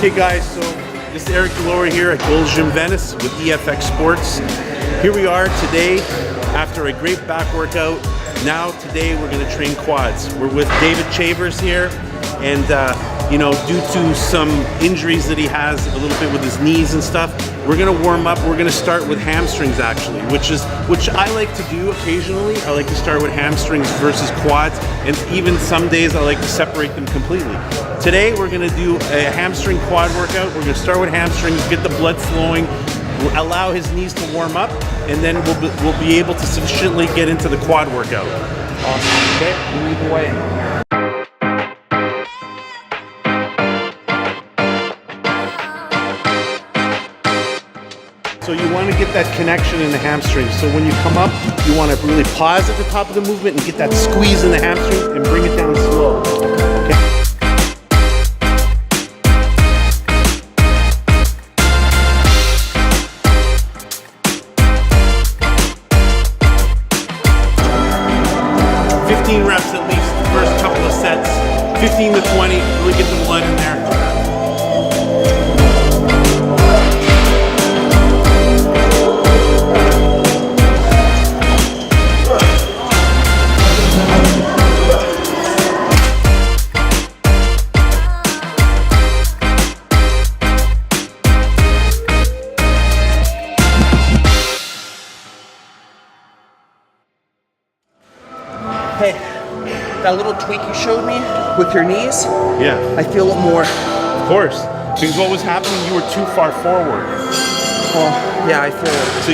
Hey guys, so this is DiLauro here at Gold's Gym Venice with EFX Sports. Here we are today after a great back workout. Now today we're going to train quads. We're with David Chavers here, and due to some injuries that he has a little bit with his knees and stuff, we're going to warm up. We're going to start with hamstrings actually, which I like to do occasionally. I like to start with hamstrings versus quads, and even some days I like to separate them completely. Today we're going to do a hamstring quad workout. We're going to start with hamstrings, get the blood flowing, allow his knees to warm up, and then we'll be able to sufficiently get into the quad workout. Awesome. Okay, you lead the way. So you want to get that connection in the hamstrings. So when you come up, you want to really pause at the top of the movement and get that squeeze in the hamstrings and bring it down slow. Okay. Reps at least the first couple of sets. 15 to 20, really get the blood in there. Hey, that little tweak you showed me with your knees? Yeah. I feel it more. Of course. Because what was happening, you were too far forward. Oh, yeah, I feel it. So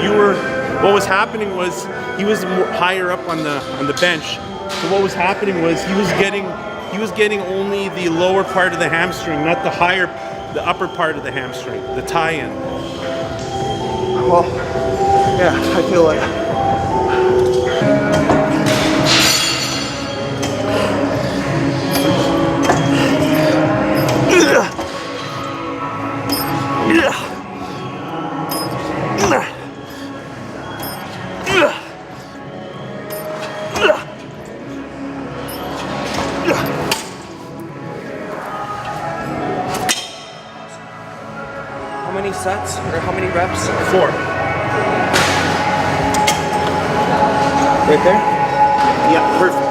you were. What was happening was he was higher up on the bench. So what was happening was he was getting only the lower part of the hamstring, not the upper part of the hamstring, the tie-in. Well, yeah, I feel it. How many sets or how many reps? 4. Right there? Yeah, perfect.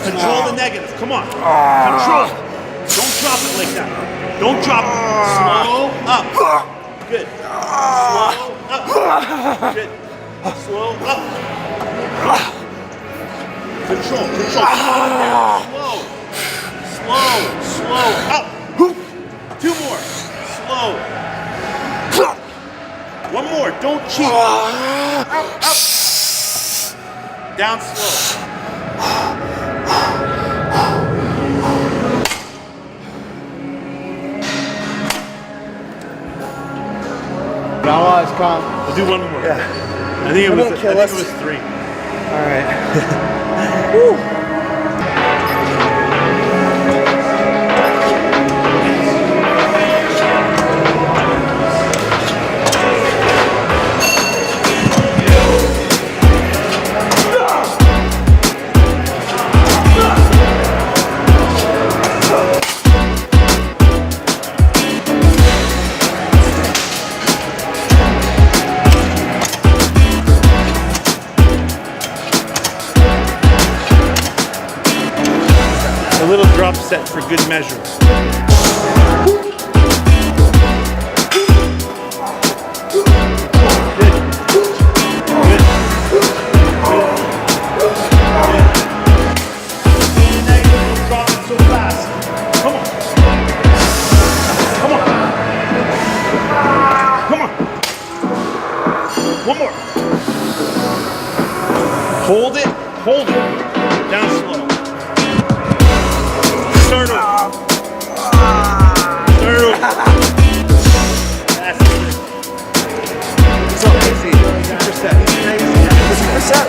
Control the negative. Come on. Control. Don't drop it like that. Don't drop it. Slow up. Good. Slow up. Good. Slow up. Control. Slow up. 2 more. Slow. 1 more. Don't cheat. Up. Down slow. No, it's calm. We'll do 1 more. Yeah. I think it was 3. All right. Woo. A little drop set for good measure. One more. Hold it. Down slow. Start over. That's it. So easy. Superset. Superset.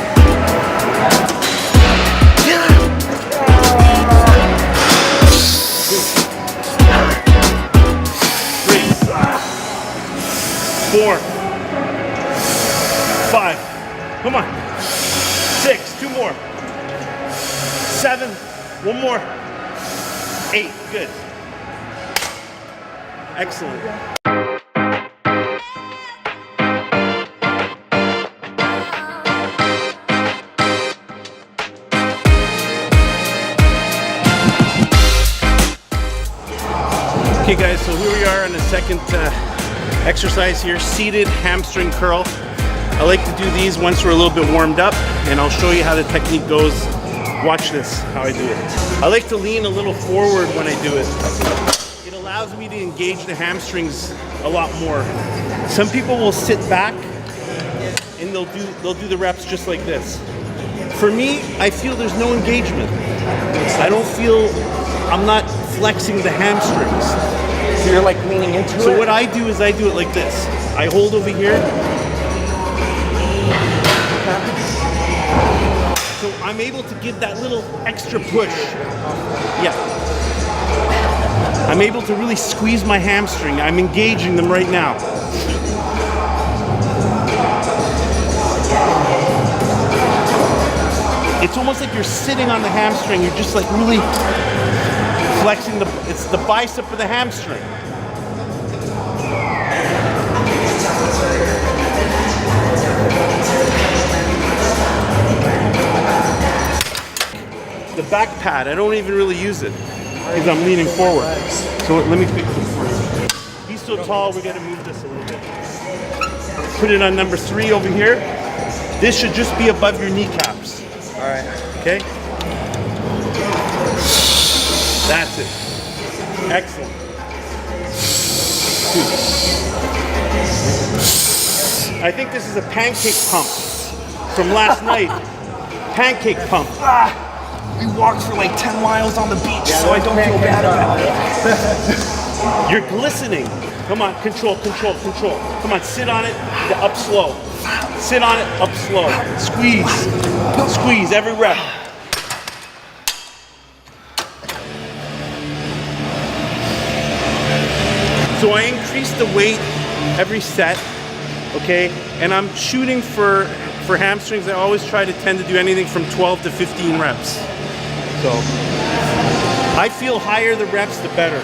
Four. 5. Come on. 2 more. 7, 1 more. 8, good. Excellent. Okay guys, so here we are on the second exercise here, seated hamstring curl. I like to do these once we're a little bit warmed up, and I'll show you how the technique goes. Watch this, how I do it. I like to lean a little forward when I do it. It allows me to engage the hamstrings a lot more. Some people will sit back and they'll do the reps just like this. For me, I feel there's no engagement. I'm not flexing the hamstrings. So you're like leaning into it? So what I do is I do it like this. I hold over here. So I'm able to give that little extra push. Yeah. I'm able to really squeeze my hamstring. I'm engaging them right now. It's almost like you're sitting on the hamstring. You're just like really flexing it's the bicep of the hamstring. The back pad, I don't even really use it because I'm leaning forward. So let me fix this for you. He's so tall, we gotta move this a little bit. Put it on number 3 over here. This should just be above your kneecaps. All right. Okay? That's it. Excellent. 2. I think this is a pancake pump from last night. Pancake pump. We walked for like 10 miles on the beach, so I don't feel bad about it. You're glistening. Come on, control, control, control. Come on, sit on it, up slow. Sit on it, up slow. Squeeze. Squeeze every rep. So I increase the weight every set, okay? And I'm shooting for hamstrings. I always try to tend to do anything from 12 to 15 reps. So I feel higher the reps, the better.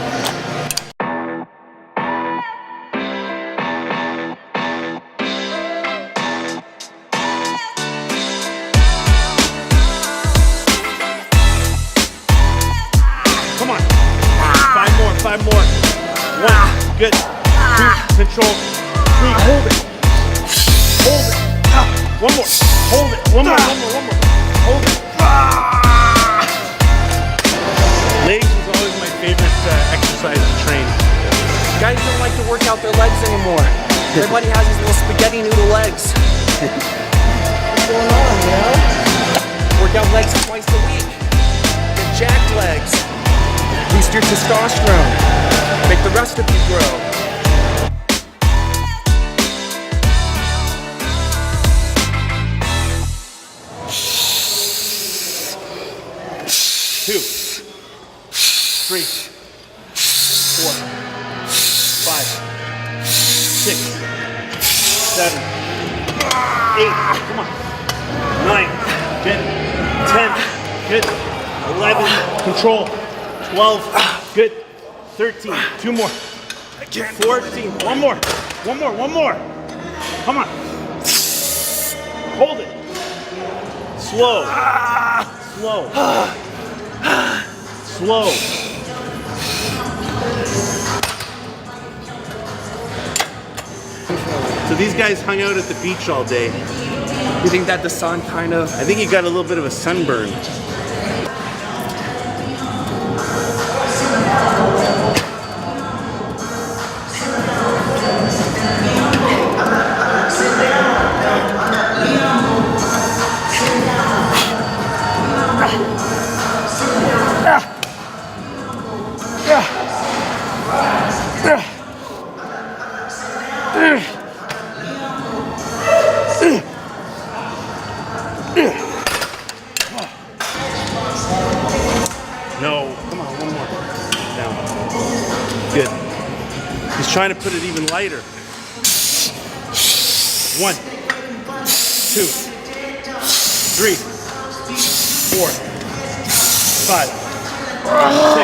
Come on. 5 more, 5 more. 1, good. 2, control. 3, hold it. Hold it. 1 more. Hold it. 1 more, 1 more, 1 more. Hold it. Legs is always my favorite exercise to train. Guys don't like to work out their legs anymore. Everybody has these little spaghetti noodle legs. What's going on, you know? Work out legs twice a week. Get jacked legs. Boost your testosterone. Make the rest of you grow. Two, 3, 4, 5, 6, 7, 8. Come on. 9, good. 10, good. 11, control. 12, good. 13, 2 more. 14, 1 more. 1 more, 1 more. Come on. Hold it. Slow. Slow. Slow. So these guys hung out at the beach all day. You think that the sun kind of... I think he got a little bit of a sunburn. No, come on, 1 more. Down. Good. He's trying to put it even lighter. 1, 2, 3, 4, 5,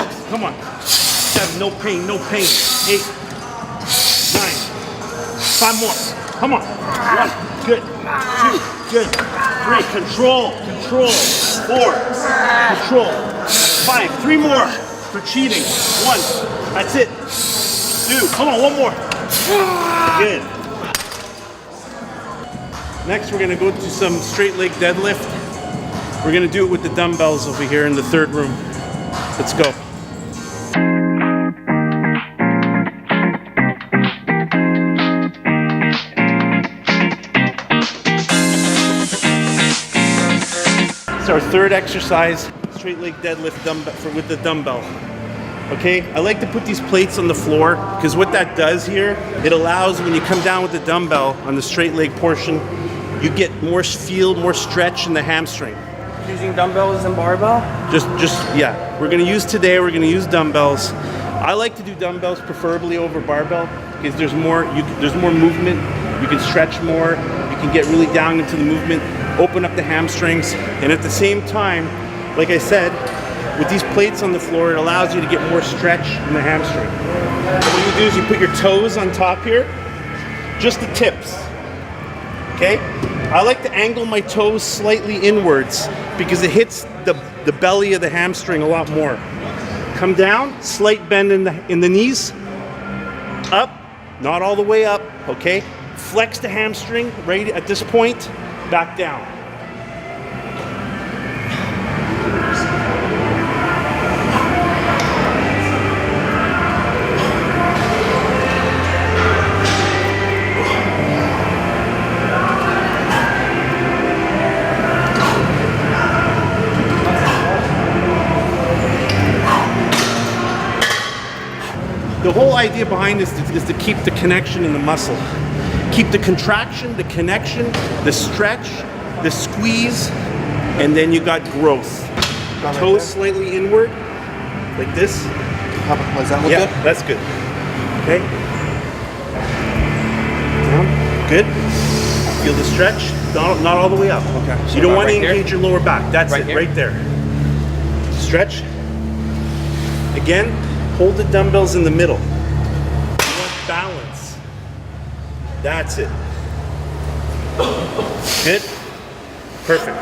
6, come on. 7, no pain, no pain. 8, 9, 5 more. Come on. 1, good. 2, good. 3, control, control. 4, control. 5, 3 more for cheating. 1, that's it. 2, come on, 1 more. Good. Next, we're gonna go to some straight leg deadlift. We're gonna do it with the dumbbells over here in the third room. Let's go. It's our third exercise, straight leg deadlift with the dumbbell. Okay, I like to put these plates on the floor because what that does here, it allows when you come down with the dumbbell on the straight leg portion, you get more feel, more stretch in the hamstring. Using dumbbells and barbell? Yeah. We're gonna use use dumbbells. I like to do dumbbells preferably over barbell because there's more movement. You can stretch more. You can get really down into the movement, open up the hamstrings, and at the same time, like I said, with these plates on the floor, it allows you to get more stretch in the hamstring. So what you do is you put your toes on top here, just the tips. Okay? I like to angle my toes slightly inwards because it hits the belly of the hamstring a lot more. Come down, slight bend in the knees. Up, not all the way up, okay? Flex the hamstring right at this point, back down. The whole idea behind this is to keep the connection in the muscle. Keep the contraction, the connection, the stretch, the squeeze, and then you got growth. Toes slightly inward, like this. Was that look Yeah, good? that's good. Okay. Down. Good. Feel the stretch. Not all the way up. Okay. So You don't want to right here? engage your lower back. That's Right it, here? right there. Stretch. Again, hold the dumbbells in the middle. You want balance. That's it. Good. Perfect.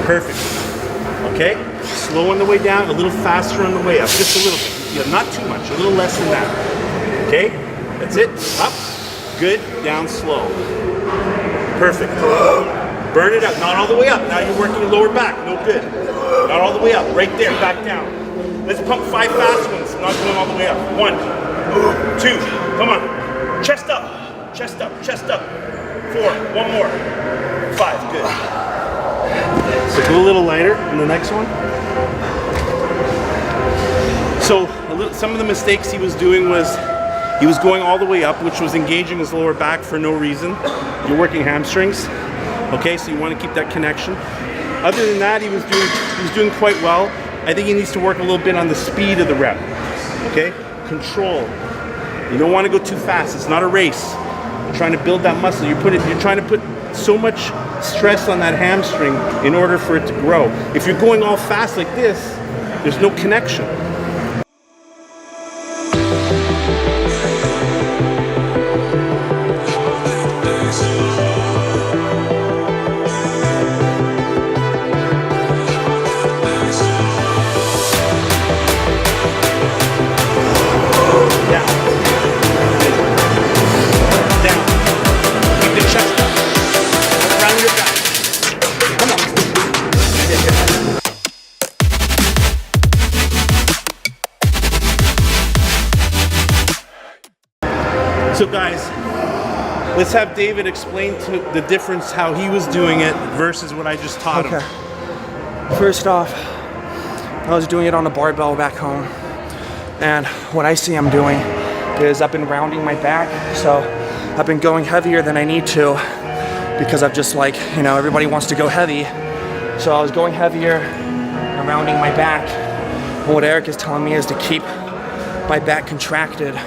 Perfect. Okay? Slow on the way down, a little faster on the way up. Just a little bit. Yeah, not too much. A little less than that. Okay? That's it. Up. Good. Down slow. Perfect. Burn it up. Not all the way up. Now you're working your lower back. No good. Not all the way up. Right there. Back down. Let's pump 5 fast ones. Not going all the way up. 1, 2. Come on. Chest up. Chest up. Chest up. 4. 1 more. 5. Good. So go a little lighter in the next one. So some of the mistakes he was doing was he was going all the way up, which was engaging his lower back for no reason. You're working hamstrings. Okay, so you want to keep that connection. Other than that, he was doing quite well. I think he needs to work a little bit on the speed of the rep. Okay? Control. You don't want to go too fast. It's not a race. You're trying to build that muscle. You're trying to put so much stress on that hamstring in order for it to grow. If you're going all fast like this, there's no connection. So guys, let's have David explain the difference how he was doing it versus what I just taught him. First off, I was doing it on a barbell back home, and what I see I'm doing is I've been rounding my back, so I've been going heavier than I need to because I've just everybody wants to go heavy, so I was going heavier and rounding my back, and what Eric is telling me is to keep my back contracted.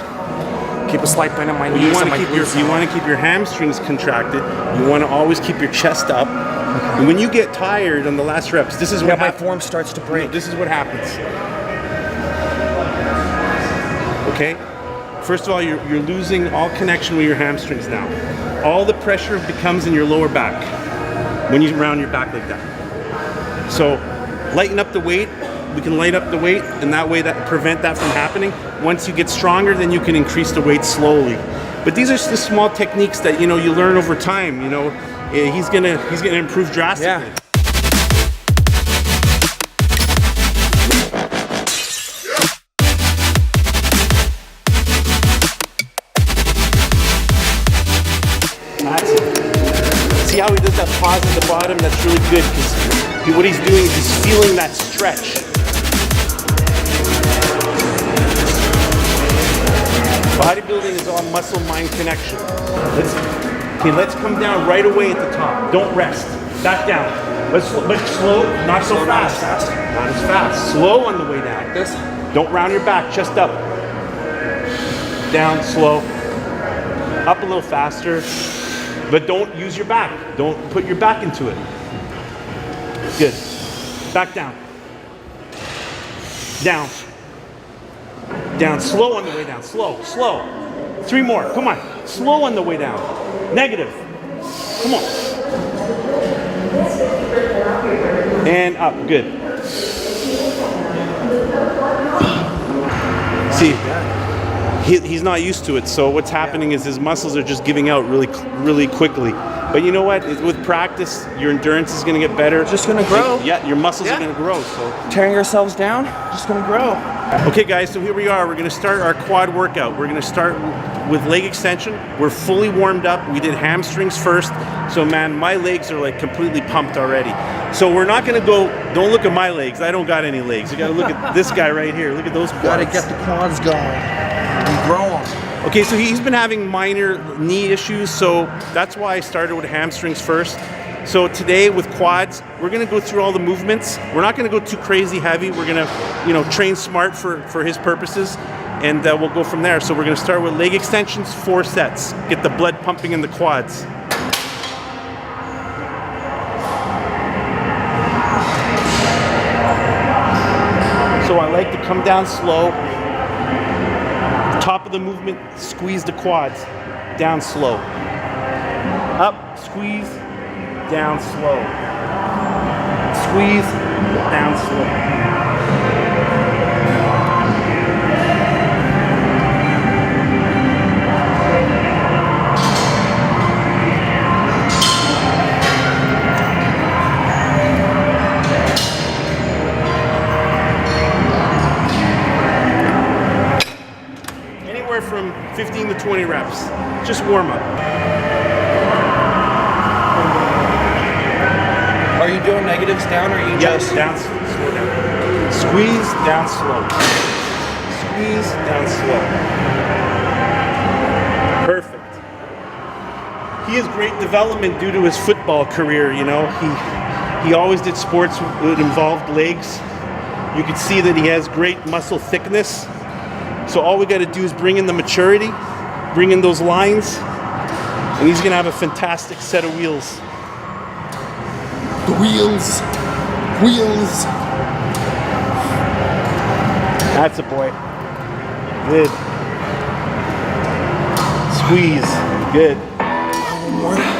Keep a slight bend in my knees and my glutes. You want to keep your hamstrings contracted. You want to always keep your chest up. And when you get tired on the last reps, this is what my happens. form starts to break. This is what happens. Okay? First of all, you're losing all connection with your hamstrings now. All the pressure becomes in your lower back when you round your back like that. So lighten up the weight. We can light up the weight, and that way that prevent that from happening. Once you get stronger, then you can increase the weight slowly. But these are the small techniques that you learn over time. He's gonna improve drastically. Yeah. That's it. See how he does that pause at the bottom? That's really good because what he's doing is he's feeling that stretch. Bodybuilding is all muscle-mind connection. Let's come down right away at the top. Don't rest. Back down. But slow, not so fast. Not as fast. Slow on the way down. This. Don't round your back, chest up. Down, slow. Up a little faster. But don't use your back. Don't put your back into it. Good. Back down. Down. Down. Slow on the way down. Slow. Slow. 3 more. Come on. Slow on the way down. Negative. Come on. And up. Good. See, he's not used to it, so what's happening is his muscles are just giving out really quickly. But you know what? With practice, your endurance is going to get better. It's just going to grow. Yeah, your muscles are going to grow. So tearing ourselves down, just going to grow. Okay, guys, so here we are. We're going to start our quad workout. We're going to start with leg extension. We're fully warmed up. We did hamstrings first. So, man, my legs are like completely pumped already. So we're not going to go, don't look at my legs. I don't got any legs. You got to look at this guy right here. Look at those quads. Got to get the quads going and grow them. Okay, so he's been having minor knee issues, so that's why I started with hamstrings first. So today with quads, we're gonna go through all the movements. We're not gonna go too crazy heavy. We're gonna, train smart for his purposes, and we'll go from there. So we're gonna start with leg extensions, 4 sets. Get the blood pumping in the quads. So I like to come down slow. Top of the movement, squeeze the quads, down slow. Up, squeeze, down slow. Squeeze, down slow. From 15 to 20 reps. Just warm up. Are you doing negatives down, or are you just down, slow down. Squeeze, down, slow. Squeeze, down, slow. Perfect. He has great development due to his football career, He always did sports that involved legs. You can see that he has great muscle thickness. So all we got to do is bring in the maturity, bring in those lines, and he's going to have a fantastic set of wheels. the wheels? That's a boy. Good. Squeeze. Good. One more.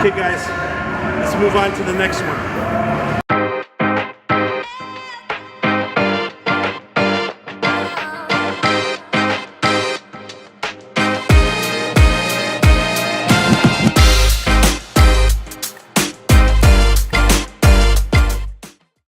Okay guys, let's move on to the next one.